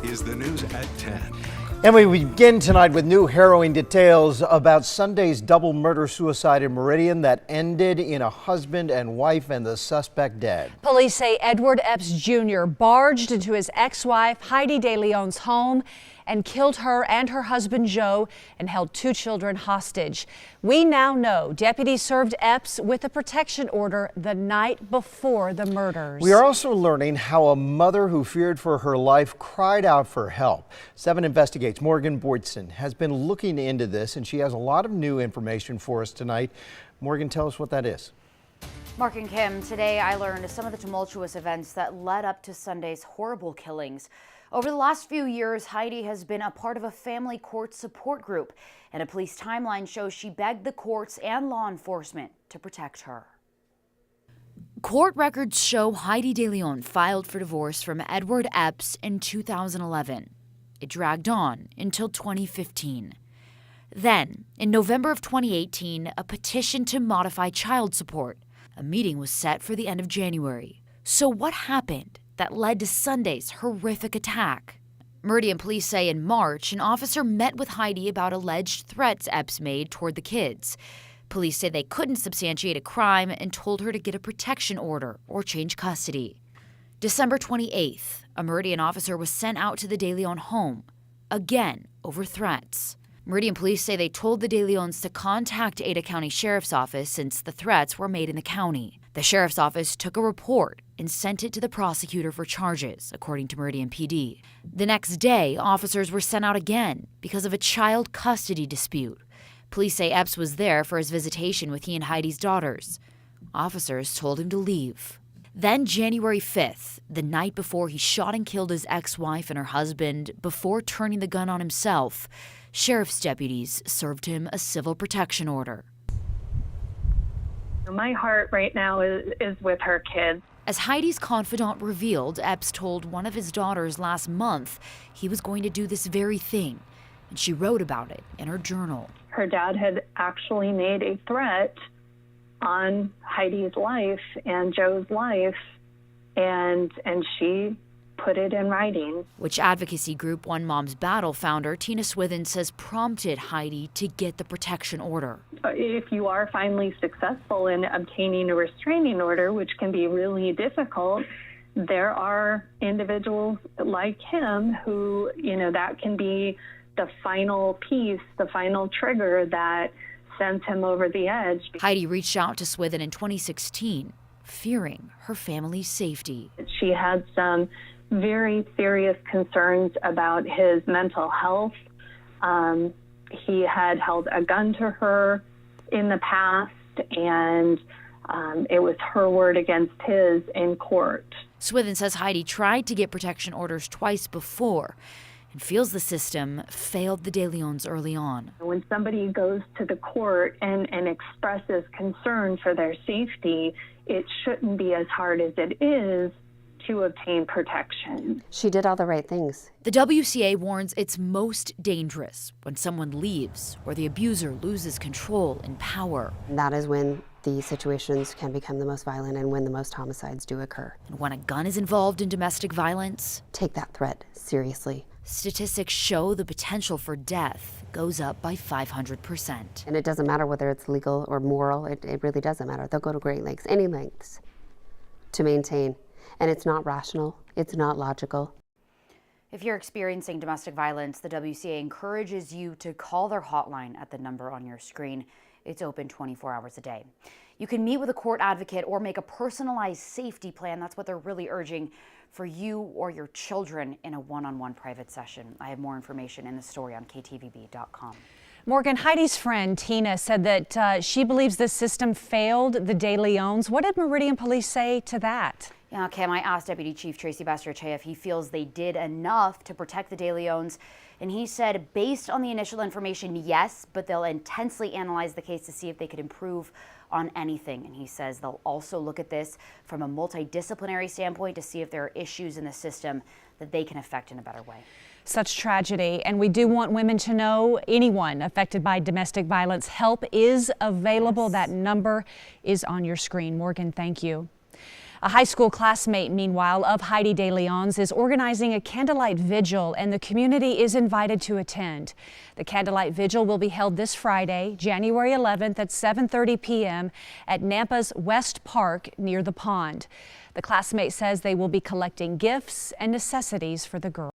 is the news at 10. And we begin tonight with new harrowing details about Sunday's double murder-suicide in Meridian that ended in a husband and wife and the suspect dead. Police say Edward Epps Jr. barged into his ex-wife Heidi De Leon's home and killed her and her husband Joe and held 2 children hostage. We now know deputies served Epps with a protection order the night before the murders. We are also learning how a mother who feared for her life cried out for help. 7 Investigates Morgan Boydson has been looking into this, and she has a lot of new information for us tonight. Morgan, tell us what that is. Mark and Kim, today I learned some of the tumultuous events that led up to Sunday's horrible killings. Over the last few years, Heidi has been a part of a family court support group, and a police timeline shows she begged the courts and law enforcement to protect her. Court records show Heidi De Leon filed for divorce from Edward Epps in 2011. It dragged on until 2015. Then, in November of 2018, a petition to modify child support. A meeting was set for the end of January. So what happened that led to Sunday's horrific attack? Meridian police say in March, an officer met with Heidi about alleged threats Epps made toward the kids. Police say they couldn't substantiate a crime and told her to get a protection order or change custody. December 28th, a Meridian officer was sent out to the De Leon home, again over threats. Meridian police say they told the De Leons to contact Ada County Sheriff's Office since the threats were made in the county. The Sheriff's Office took a report and sent it to the prosecutor for charges, according to Meridian PD. The next day, officers were sent out again because of a child custody dispute. Police say Epps was there for his visitation with he and Heidi's daughters. Officers told him to leave. Then January 5th, the night before he shot and killed his ex-wife and her husband before turning the gun on himself, sheriff's deputies served him a civil protection order. My heart right now is with her kids. As Heidi's confidant revealed, Epps told one of his daughters last month he was going to do this very thing, and she wrote about it in her journal. Her dad had actually made a threat on Heidi's life and Joe's life, and she put it in writing. Which advocacy group One Mom's Battle founder Tina Swithin says prompted Heidi to get the protection order. If you are finally successful in obtaining a restraining order, which can be really difficult, there are individuals like him who, that can be the final piece, the final trigger that sends him over the edge. Heidi reached out to Swithin in 2016, fearing her family's safety. She had some very serious concerns about his mental health. He had held a gun to her in the past, and it was her word against his in court. Swithin says Heidi tried to get protection orders twice before and feels the system failed the De Leons early on. When somebody goes to the court and expresses concern for their safety, it shouldn't be as hard as it is to obtain protection. She did all the right things. The WCA warns it's most dangerous when someone leaves or the abuser loses control and power. That is when the situations can become the most violent and when the most homicides do occur. And when a gun is involved in domestic violence, take that threat seriously. Statistics show the potential for death goes up by 500%. And it doesn't matter whether it's legal or moral, it really doesn't matter. They'll go to great lengths, any lengths, to maintain. And it's not rational, it's not logical. If you're experiencing domestic violence, the WCA encourages you to call their hotline at the number on your screen. It's open 24 hours a day. You can meet with a court advocate or make a personalized safety plan. That's what they're really urging for you or your children in a one-on-one private session. I have more information in the story on ktvb.com. Morgan, Heidi's friend Tina said that she believes the system failed the De Leons. What did Meridian police say to that? Yeah, Kim, I asked Deputy Chief Tracy Basterche if he feels they did enough to protect the De Leons, and he said, based on the initial information, yes, but they'll intensely analyze the case to see if they could improve on anything. And he says they'll also look at this from a multidisciplinary standpoint to see if there are issues in the system that they can affect in a better way. Such tragedy, and we do want women to know anyone affected by domestic violence, help is available. Yes. That number is on your screen. Morgan, thank you. A high school classmate, meanwhile, of Heidi De Leon's is organizing a candlelight vigil, and the community is invited to attend. The candlelight vigil will be held this Friday, January 11th at 7:30 p.m. at Nampa's West Park near the pond. The classmate says they will be collecting gifts and necessities for the girls.